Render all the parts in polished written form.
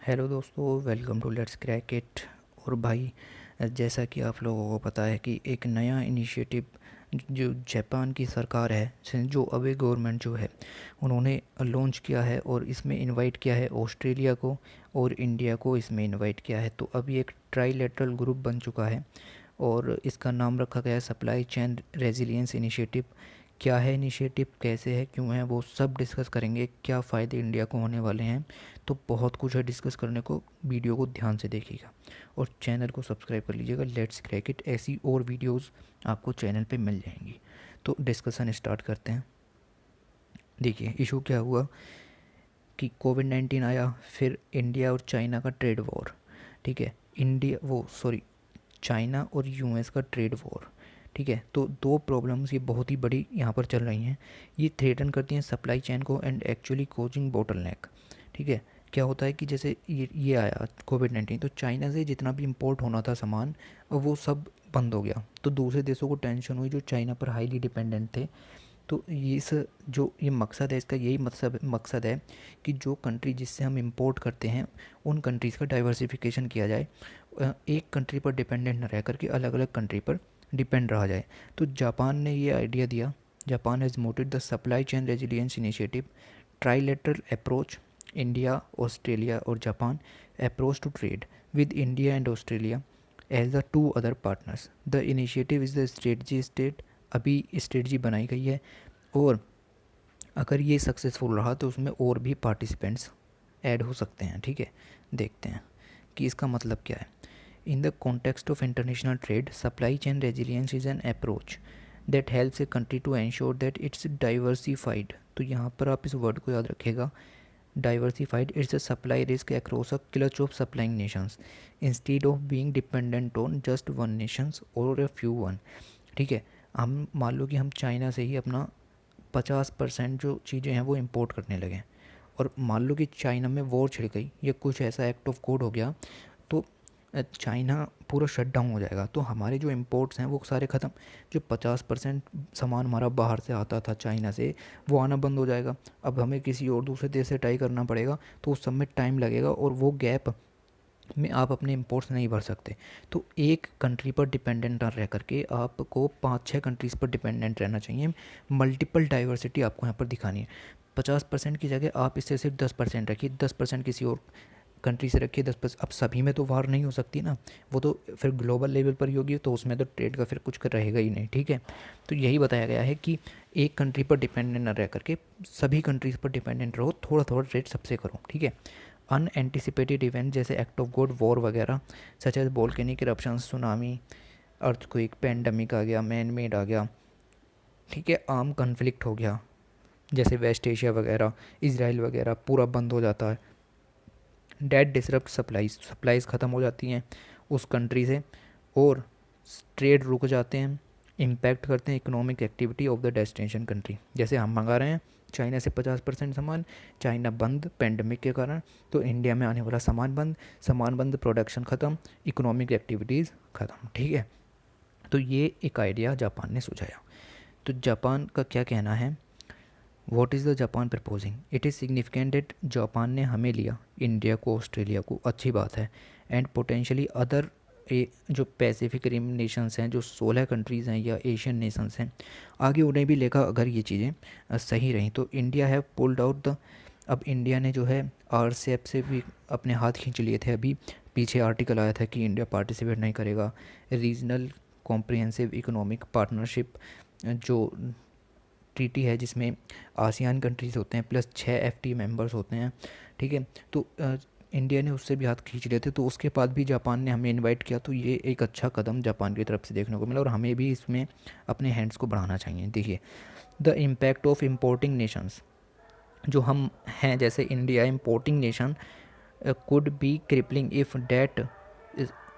Hello दोस्तों, welcome to let's crack it. और भाई, जैसा कि आप लोगों को पता है कि एक नया इनिशिएटिव जो जापान की सरकार है, जो अबे गवर्नमेंट जो है, उन्होंने लॉन्च किया है और इसमें इनवाइट किया है ऑस्ट्रेलिया को और इंडिया को इसमें इनवाइट किया है। तो अभी एक ट्राईलेटरल ग्रुप बन चुका है और इसका नाम रखा गया है सप्लाई चेन रेजिलियंस इनिशिएटिव। क्या है इनिशिएटिव, कैसे है, क्यों है, वो सब डिस्कस करेंगे। क्या फ़ायदे इंडिया को होने वाले हैं, तो बहुत कुछ है डिस्कस करने को। वीडियो को ध्यान से देखिएगा और चैनल को सब्सक्राइब कर लीजिएगा। लेट्स क्रैक इट, ऐसी और वीडियोस आपको चैनल पे मिल जाएंगी। तो डिस्कशन स्टार्ट करते हैं। देखिए, इशू क्या हुआ कि कोविड-19 आया, फिर इंडिया और चाइना का ट्रेड वॉर। ठीक है, चाइना और यूएस का ट्रेड वॉर। ठीक है, तो दो प्रॉब्लम्स ये बहुत ही बड़ी यहाँ पर चल रही हैं। ये थ्रेटन करती हैं सप्लाई चेन को एंड एक्चुअली कोजिंग बोटलनेक। ठीक है, क्या होता है कि जैसे ये आया कोविड-19, तो चाइना से जितना भी इंपोर्ट होना था सामान, वो सब बंद हो गया। तो दूसरे देशों को टेंशन हुई जो चाइना पर हाईली डिपेंडेंट थे। तो ये इस जो ये मकसद है, इसका यही मकसद है कि जो कंट्री जिससे हम इंपोर्ट करते हैं उन कंट्रीज़ का डाइवर्सिफिकेशन किया जाए। एक कंट्री पर डिपेंडेंट न रह करके अलग अलग कंट्री पर डिपेंड रहा जाए। तो जापान ने ये आइडिया दिया। Japan has mooted the supply chain resilience initiative trilateral approach. India, Australia और Japan approach to trade with India and Australia as the two other partners. The initiative is the strategy state. अभी strategy बनाई गई है और अगर ये successful रहा तो उसमें और भी पार्टिसिपेंट्स ऐड हो सकते हैं। ठीक है, देखते हैं कि इसका मतलब क्या है। In the context of international trade, supply chain resilience is an approach that helps a country to ensure that it's diversified. तो यहाँ पर आप इस वर्ड को याद रखिएगा, diversified. It's a supply risk across a clutch of supplying nations instead of being dependent on just one nations और a few one. ठीक है, हम मान लो कि हम चाइना से ही अपना 50% जो चीज़ें हैं वो इंपोर्ट करने लगे और मान लो कि चाइना में वॉर छिड़ गई या कुछ ऐसा एक्ट ऑफ कोड हो गया, तो चाइना पूरा शट डाउन हो जाएगा। तो हमारे जो इंपोर्ट्स हैं वो सारे ख़त्म। जो 50% सामान हमारा बाहर से आता था चाइना से, वो आना बंद हो जाएगा। अब हमें किसी और दूसरे देश से ट्राई करना पड़ेगा, तो उस सब में टाइम लगेगा और वो गैप में आप अपने इंपोर्ट्स नहीं भर सकते। तो एक कंट्री पर डिपेंडेंट ना रह करके आपको 5-6 कंट्रीज़ पर डिपेंडेंट रहना चाहिए। मल्टीपल डाइवर्सिटी आपको यहाँ पर दिखानी है। 50% की जगह आप इससे सिर्फ 10% रखिए, 10% किसी और कंट्री से रखिए, 10%। अब सभी में तो वार नहीं हो सकती ना, वो तो फिर ग्लोबल लेवल पर ही होगी, तो उसमें तो ट्रेड का फिर कुछ रहेगा ही नहीं। ठीक है, तो यही बताया गया है कि एक कंट्री पर डिपेंडेंट न रह करके सभी कंट्रीज़ पर डिपेंडेंट रहो, थोड़ा थोड़ा ट्रेड सबसे करो। ठीक है, अनएंटिसिपेटेड इवेंट जैसे एक्ट ऑफ गॉड, वॉर वगैरह, such as volcanic eruption, tsunami, earthquake, pandemic आ गया, मैन मेड आ गया। ठीक है, आर्म कन्फ्लिक्ट हो गया जैसे वेस्ट एशिया वगैरह, इसराइल वगैरह, पूरा बंद हो जाता है। डेट डिसरप्ट सप्लाईज़ ख़त्म हो जाती हैं उस कंट्री से और ट्रेड रुक जाते हैं, इम्पैक्ट करते हैं economic activity of the destination country. जैसे हम मंगा रहे हैं चाइना से 50% सामान, चाइना बंद पेंडेमिक के कारण, तो इंडिया में आने वाला सामान बंद, प्रोडक्शन ख़त्म, इकोनॉमिक एक्टिविटीज़ ख़त्म। ठीक है, तो ये एक आइडिया जापान ने सुझाया। तो जापान का क्या कहना है, what is the Japan proposing. It is significant that Japan ने हमें लिया, इंडिया को, ऑस्ट्रेलिया को, अच्छी बात है। एंड पोटेंशली अदर जो पैसिफिक रिम नेशंस हैं, जो 16 कंट्रीज़ हैं या एशियन नेशंस हैं, आगे उन्हें भी लेगा अगर ये चीज़ें सही रहीं। तो इंडिया है पुल्ड आउट द, अब इंडिया ने जो है आरसीईपी से भी अपने हाथ खींच लिए थे। अभी पीछे आर्टिकल आया था कि इंडिया पार्टिसिपेट नहीं करेगा। रीजनल कॉम्प्रिहेंसिव इकोनॉमिक पार्टनरशिप जो ट्रीटी है जिसमें आसियान कंट्रीज़ होते हैं प्लस 6 एफटी मेंबर्स होते हैं। ठीक है, तो इंडिया ने उससे भी हाथ खींच लिए थे। तो उसके बाद भी जापान ने हमें इनवाइट किया, तो ये एक अच्छा कदम जापान की तरफ से देखने को मिला और हमें भी इसमें अपने हैंड्स को बढ़ाना चाहिए। देखिए, the impact of importing Nations, जो हम हैं जैसे India importing nation, could be crippling if that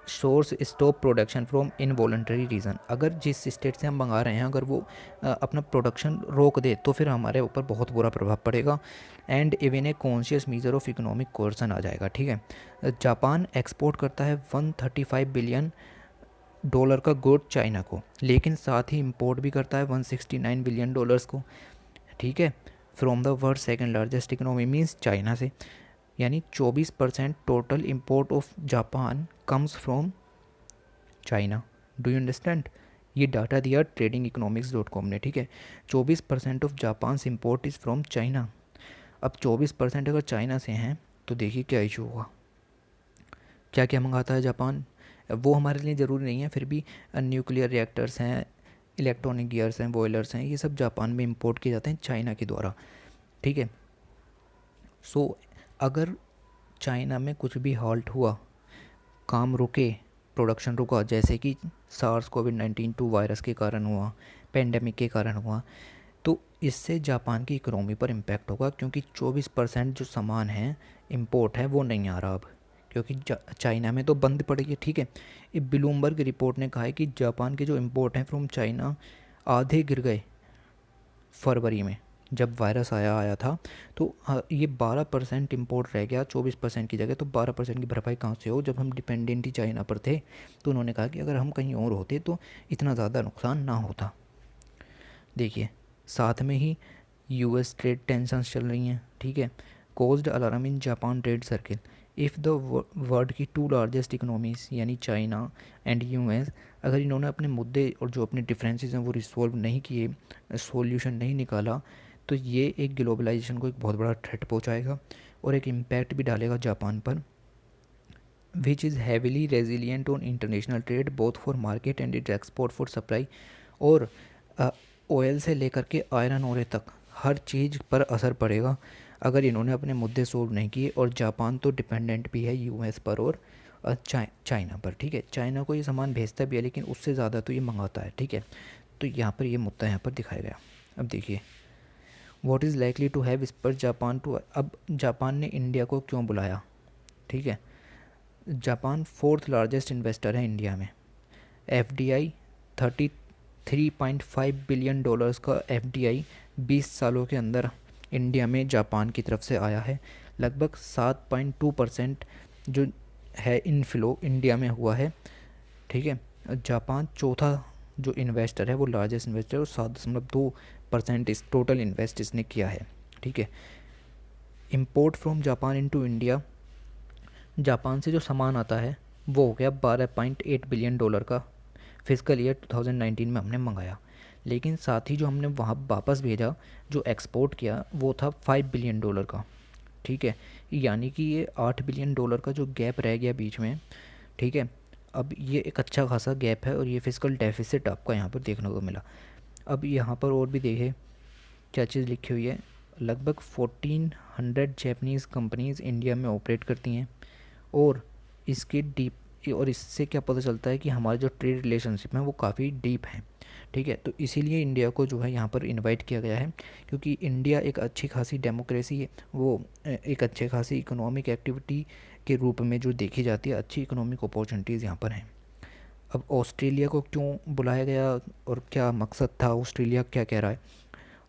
source stop production from involuntary reason. अगर जिस स्टेट से हम मंगा रहे हैं अगर वो अपना प्रोडक्शन रोक दे तो फिर हमारे ऊपर बहुत बुरा प्रभाव पड़ेगा and even a conscious measure of economic coercion आ जाएगा। ठीक है, जापान एक्सपोर्ट करता है $135 बिलियन का गुड चाइना को, लेकिन साथ ही इंपोर्ट भी करता है $169 बिलियन को। ठीक है, from the world second largest economy means China से। यानी 24% total import of Japan comes from China. Do you understand? ये डाटा दिया tradingeconomics.com ने, ठीक है। 24% of Japan import is from China. अब 24% अगर चाइना से हैं तो देखिए क्या इशू होगा। क्या क्या मंगाता है जापान, वो हमारे लिए ज़रूरी नहीं है, फिर भी न्यूक्लियर रिएक्टर्स हैं, इलेक्ट्रॉनिक गियर्स हैं, बॉयलर्स हैं, ये सब जापान में इंपोर्ट किए जाते हैं चाइना के द्वारा, ठीक है। सो अगर चाइना में कुछ भी हॉल्ट हुआ, काम रुके, प्रोडक्शन रुका, जैसे कि सार्स कोविड-19 वायरस के कारण हुआ, पेंडेमिक के कारण हुआ, तो इससे जापान की इकोनॉमी पर इम्पैक्ट होगा, क्योंकि 24% जो सामान है इंपोर्ट है वो नहीं आ रहा अब, क्योंकि चाइना में तो बंद पड़ी है, ठीक है। ये ब्लूमबर्ग रिपोर्ट ने कहा है कि जापान के जो इंपोर्ट हैं फ्रॉम चाइना आधे गिर गए फरवरी में, जब वायरस आया था। तो ये 12% इम्पोर्ट रह गया 24% की जगह। तो 12% की भरपाई कहाँ से हो, जब हम डिपेंडेंट ही चाइना पर थे। तो उन्होंने कहा कि अगर हम कहीं और होते तो इतना ज़्यादा नुकसान ना होता। देखिए साथ में ही यूएस ट्रेड टेंशंस चल रही हैं, ठीक है। Caused alarm in Japan trade circle. If the world की 2 लार्जेस्ट इकोनॉमीज यानी चाइना एंड यूएस, अगर इन्होंने अपने मुद्दे और जो अपने डिफरेंसेस हैं वो रिसॉल्व नहीं किए, सॉल्यूशन नहीं निकाला, तो ये एक ग्लोबलाइजेशन को एक बहुत बड़ा थ्रेट पहुंचाएगा और एक इम्पैक्ट भी डालेगा जापान पर, which is heavily resilient on international trade both for market and it export for supply. और ऑयल से लेकर के आयरन ओरे तक हर चीज़ पर असर पड़ेगा अगर इन्होंने अपने मुद्दे सोल्व नहीं किए। और जापान तो डिपेंडेंट भी है यूएस पर और चाइना पर, ठीक है। चाइना को ये सामान भेजता भी है, लेकिन उससे ज़्यादा तो ये मंगाता है, ठीक है। तो यहाँ पर ये मुद्दा यहाँ पर दिखाया गया। अब देखिए what is likely to have whisper Japan to. अब जापान ने इंडिया को क्यों बुलाया, ठीक है। जापान 4th लार्जेस्ट इन्वेस्टर है इंडिया में। एफडीआई 33.5 बिलियन डॉलर्स का एफडीआई 20 सालों के अंदर इंडिया में जापान की तरफ से आया है। लगभग 7.2% जो है इनफ्लो इंडिया में हुआ है, ठीक है। जापान चौथा जो इन्वेस्टर है, वो लार्जेस्ट इन्वेस्टर है, और 7.2% इस टोटल इन्वेस्ट इसने किया है, ठीक है। Import from Japan into India, Japan से जो सामान आता है वो हो गया 12.8 बिलियन डॉलर का फिजिकल ईयर 2019 में हमने मंगाया। लेकिन साथ ही जो हमने वहाँ वापस भेजा, जो एक्सपोर्ट किया, वो था 5 बिलियन डॉलर का, ठीक है। यानी कि ये 8 बिलियन डॉलर का जो गैप रह गया बीच में, ठीक है। अब ये एक अच्छा खासा गैप है और ये फिजिकल डेफिसिट आपको यहाँ पर देखने को मिला। अब यहाँ पर और भी देखें क्या चीज़ लिखी हुई है। लगभग 1400 जैपनीज़ कंपनीज़ इंडिया में ऑपरेट करती हैं, और इसके डीप, और इससे क्या पता चलता है कि हमारे जो ट्रेड रिलेशनशिप हैं वो काफ़ी डीप हैं, ठीक है। तो इसीलिए इंडिया को जो है यहाँ पर इनवाइट किया गया है, क्योंकि इंडिया एक अच्छी खासी डेमोक्रेसी है, वो एक अच्छे खासी इकोनॉमिक एक्टिविटी के रूप में जो देखी जाती है, अच्छी इकोनॉमिक अपॉर्चुनिटीज़ यहाँ पर हैं। अब ऑस्ट्रेलिया को क्यों बुलाया गया और क्या मकसद था, ऑस्ट्रेलिया क्या कह रहा है।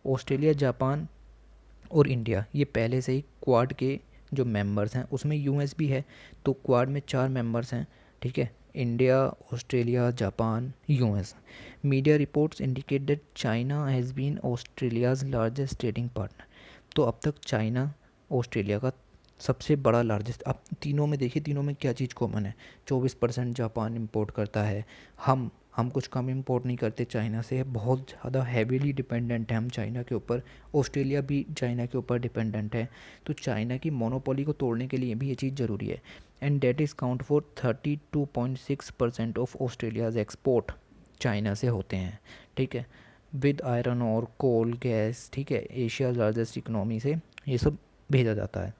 ऑस्ट्रेलिया, जापान और इंडिया ये पहले से ही क्वाड के जो मेंबर्स हैं, उसमें यूएस भी है, तो क्वाड में 4 मेंबर्स हैं, ठीक है। India, Australia, Japan, US. Media reports indicate that China has been Australia's largest trading partner. तो अब तक चाइना ऑस्ट्रेलिया का सबसे बड़ा लार्जेस्ट। अब तीनों में देखिए, तीनों में क्या चीज़ कॉमन है, 24% जापान इंपोर्ट करता है, हम कुछ कम इंपोर्ट नहीं करते चाइना से, बहुत ज़्यादा हैवीली डिपेंडेंट है हम चाइना के ऊपर। ऑस्ट्रेलिया भी चाइना के ऊपर डिपेंडेंट है। तो चाइना की मोनोपोली को तोड़ने के लिए भी ये चीज़ ज़रूरी है। And that is count for 32.6% of Australia's export China से होते हैं, ठीक है। विद आयरन और कोल, गैस, ठीक है, एशिया लार्जेस्ट इकनॉमी से ये सब भेजा जाता है।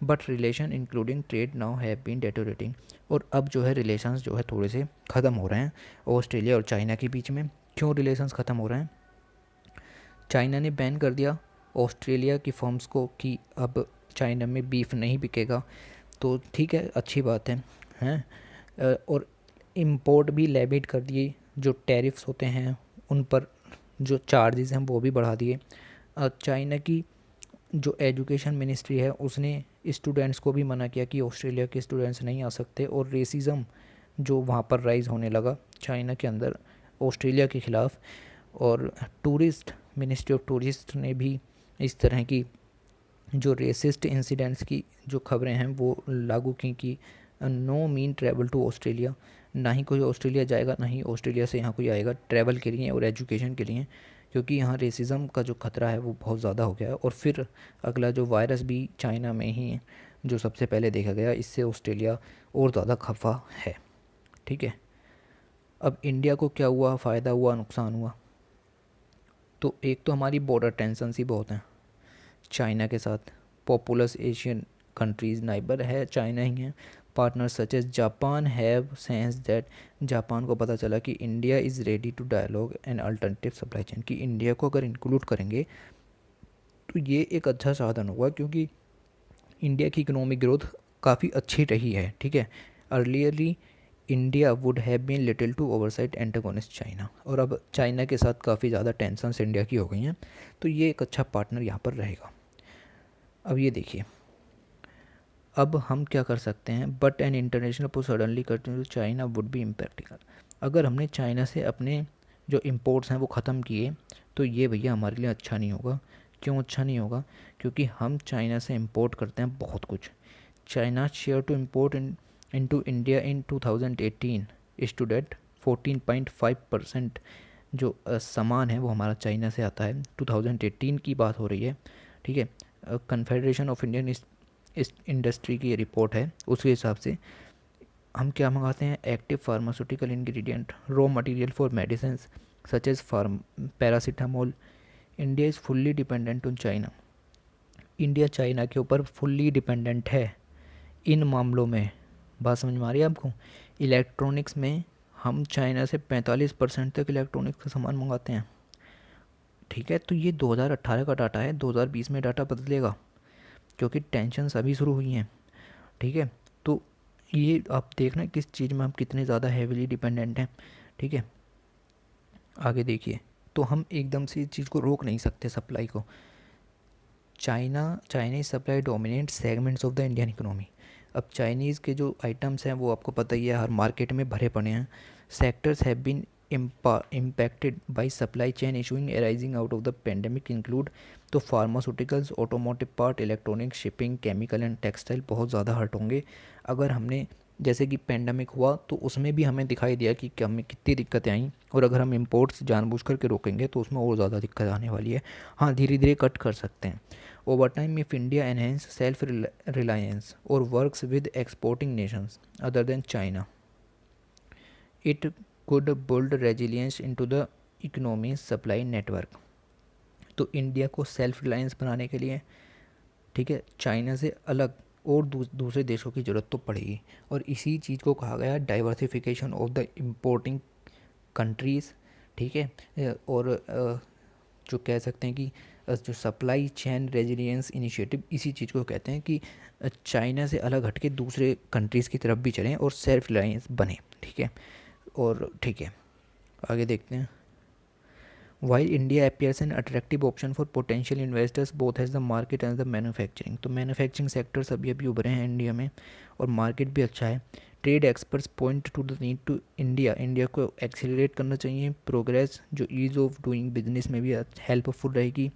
But relation including trade now have been deteriorating. और अब जो है रिलेशंस जो है थोड़े से ख़त्म हो रहे हैं ऑस्ट्रेलिया और चाइना के बीच में। क्यों रिलेशंस ख़त्म हो रहे हैं? चाइना ने बैन कर दिया ऑस्ट्रेलिया की फर्म्स को कि अब चाइना में बीफ नहीं बिकेगा, तो ठीक है, अच्छी बात हैं। और इम्पोर्ट भी लेविट कर दिए, जो टैरिफ्स होते हैं उन पर जो चार्जेस हैं वो भी बढ़ा दिए। चाइना की जो एजुकेशन मिनिस्ट्री है उसने स्टूडेंट्स को भी मना किया कि ऑस्ट्रेलिया के स्टूडेंट्स नहीं आ सकते। और रेसिज्म जो वहाँ पर राइज़ होने लगा चाइना के अंदर ऑस्ट्रेलिया के ख़िलाफ़। और टूरिस्ट, मिनिस्ट्री ऑफ टूरिस्ट ने भी इस तरह की जो रेसिस्ट इंसिडेंट्स की जो खबरें हैं वो लागू की कि no mean travel to Australia, ना ही कोई ऑस्ट्रेलिया जाएगा, ना ही ऑस्ट्रेलिया से यहाँ कोई आएगा ट्रैवल के लिए और एजुकेशन के लिए, क्योंकि यहाँ रेसिज्म का जो खतरा है वो बहुत ज़्यादा हो गया है। और फिर अगला जो वायरस भी चाइना में ही जो सबसे पहले देखा गया, इससे ऑस्ट्रेलिया और ज़्यादा खफा है। ठीक है, अब इंडिया को क्या हुआ, फ़ायदा हुआ, नुकसान हुआ? तो एक तो हमारी बॉर्डर टेंशन ही बहुत हैं चाइना के साथ। पॉपुलस एशियन कंट्रीज़ नाइबर है चाइना ही है। Partner such as Japan have sense that, Japan को पता चला कि India is ready to dialogue and alternative supply chain, कि इंडिया को अगर इंक्लूड करेंगे तो ये एक अच्छा साधन होगा, क्योंकि इंडिया की इकोनॉमिक ग्रोथ काफ़ी अच्छी रही है। ठीक है, earlier India would have been little to oversight antagonist China, और अब चाइना के साथ काफ़ी ज़्यादा टेंशन्स इंडिया की हो गई हैं, तो ये एक अच्छा पार्टनर यहाँ पर रहेगा। अब ये देखिए, अब हम क्या कर सकते हैं, but an international push suddenly करते चाइना वुड बी इम्प्रैक्टिकल। अगर हमने चाइना से अपने जो इम्पोर्ट्स हैं वो ख़त्म किए तो ये भैया हमारे लिए अच्छा नहीं होगा। क्यों अच्छा नहीं होगा? क्योंकि हम चाइना से इम्पोर्ट करते हैं बहुत कुछ। China share to import into India in 2018 stood at 14.5%। जो सामान है वो हमारा चाइना से आता है, 2018 की बात हो रही है। ठीक है, कन्फेडरेशन ऑफ इंडियन इस इंडस्ट्री की ये रिपोर्ट है, उसके हिसाब से हम क्या मंगाते हैं, active pharmaceutical ingredient, raw material for medicine such as paracetamol. India is fully dependent on China. India China के ऊपर फुल्ली डिपेंडेंट है इन मामलों में। बात समझ में आ रही है आपको? इलेक्ट्रॉनिक्स में हम चाइना से 45% तक इलेक्ट्रॉनिक्स का सामान मंगाते हैं। ठीक है, तो ये 2018 का डाटा है, 2020 में डाटा बदलेगा क्योंकि टेंशन अभी शुरू हुई हैं। ठीक है, तो ये आप देखना किस चीज़ में हम कितने ज़्यादा हैविली डिपेंडेंट हैं। ठीक है, आगे देखिए, तो हम एकदम से इस चीज़ को रोक नहीं सकते सप्लाई को। Chinese supply dominate segments of the Indian economy. अब चाइनीज़ के जो आइटम्स हैं वो आपको पता ही है, हर मार्केट में भरे पड़े हैं। Sectors have been impacted by supply chain issuing arising out of the pandemic include, तो pharmaceuticals, automotive part, electronic, shipping, chemical and textile बहुत ज़्यादा हर्ट होंगे। अगर हमने जैसे कि पेंडेमिक हुआ तो उसमें भी हमें दिखाई दिया कि हमें कितनी दिक्कतें आई, और अगर हम इंपोर्ट्स जानबूझ करके रोकेंगे तो उसमें और ज़्यादा दिक्कत आने वाली है। हाँ, धीरे धीरे कट कर सकते हैं। Over time if India enhance self reliance और works with exporting nations other than China, it could build resilience into the economy supply network। तो इंडिया को सेल्फ रिलायंस बनाने के लिए, ठीक है, चाइना से अलग और दूसरे देशों की ज़रूरत तो पड़ेगी, और इसी चीज़ को कहा गया diversification of the importing countries. ठीक है, और जो कह सकते हैं कि जो सप्लाई चेन रेजिलियंस इनिशिएटिव, इसी चीज़ को कहते हैं कि चाइना से अलग हट के दूसरे कंट्रीज़ की तरफ भी चलें और सेल्फ रिलायंस बने। ठीक है, और ठीक है, आगे देखते हैं। While India appears an attractive option for potential investors both has the market and the manufacturing, तो मैन्युफैक्चरिंग सेक्टर्स अभी अभी उभरे हैं इंडिया में और मार्केट भी अच्छा है। Trade experts point to the need to India को एक्सेलरेट करना चाहिए प्रोग्रेस, जो ईज़ ऑफ डूइंग बिजनेस में भी हेल्पफुल रहेगी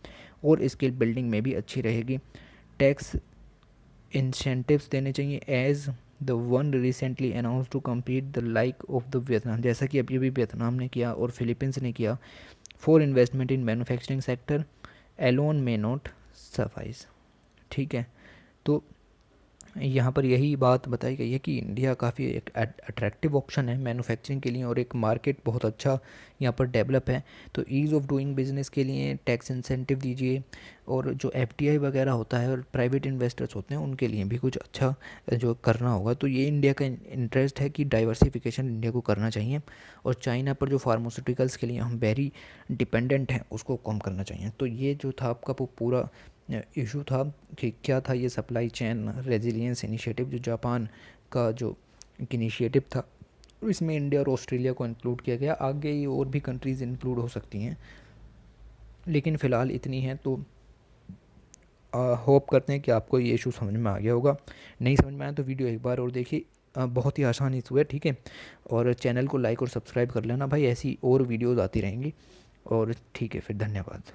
और स्किल बिल्डिंग में भी अच्छी रहेगी। टैक्स इंसेंटिव्स देने चाहिए as the one recently announce to compete the like of the Vietnam, जैसा कि अभी अभी वियतनाम ने किया और फिलीपींस ने किया। For investment in manufacturing sector alone may not suffice. ठीक है, तो यहाँ पर यही बात बताई गई है कि इंडिया काफ़ी एक अट्रैक्टिव ऑप्शन है मैन्युफैक्चरिंग के लिए, और एक मार्केट बहुत अच्छा यहाँ पर डेवलप है। तो ईज़ ऑफ डूइंग बिजनेस के लिए टैक्स इंसेंटिव दीजिए, और जो एफडीआई वगैरह होता है और प्राइवेट इन्वेस्टर्स होते हैं उनके लिए भी कुछ अच्छा जो करना होगा। तो ये इंडिया का इंटरेस्ट है कि डाइवर्सिफिकेशन इंडिया को करना चाहिए, और चाइना पर जो फार्मास्यूटिकल्स के लिए हम वेरी डिपेंडेंट हैं उसको कम करना चाहिए। तो ये जो था आपका वो पूरा इशू था कि क्या था ये सप्लाई चेन रेजिलियंस इनिशिएटिव, जो जापान का जो इनिशिएटिव था, इसमें इंडिया और ऑस्ट्रेलिया को इंक्लूड किया गया। आगे ये और भी कंट्रीज़ इंक्लूड हो सकती हैं, लेकिन फ़िलहाल इतनी हैं। तो होप करते हैं कि आपको ये इशू समझ में आ गया होगा। नहीं समझ में आया तो वीडियो एक बार और देखिए, बहुत ही आसान इशू है। ठीक है, और चैनल को लाइक और सब्सक्राइब कर लेना भाई, ऐसी और वीडियोज़ आती रहेंगी। और ठीक है, फिर धन्यवाद।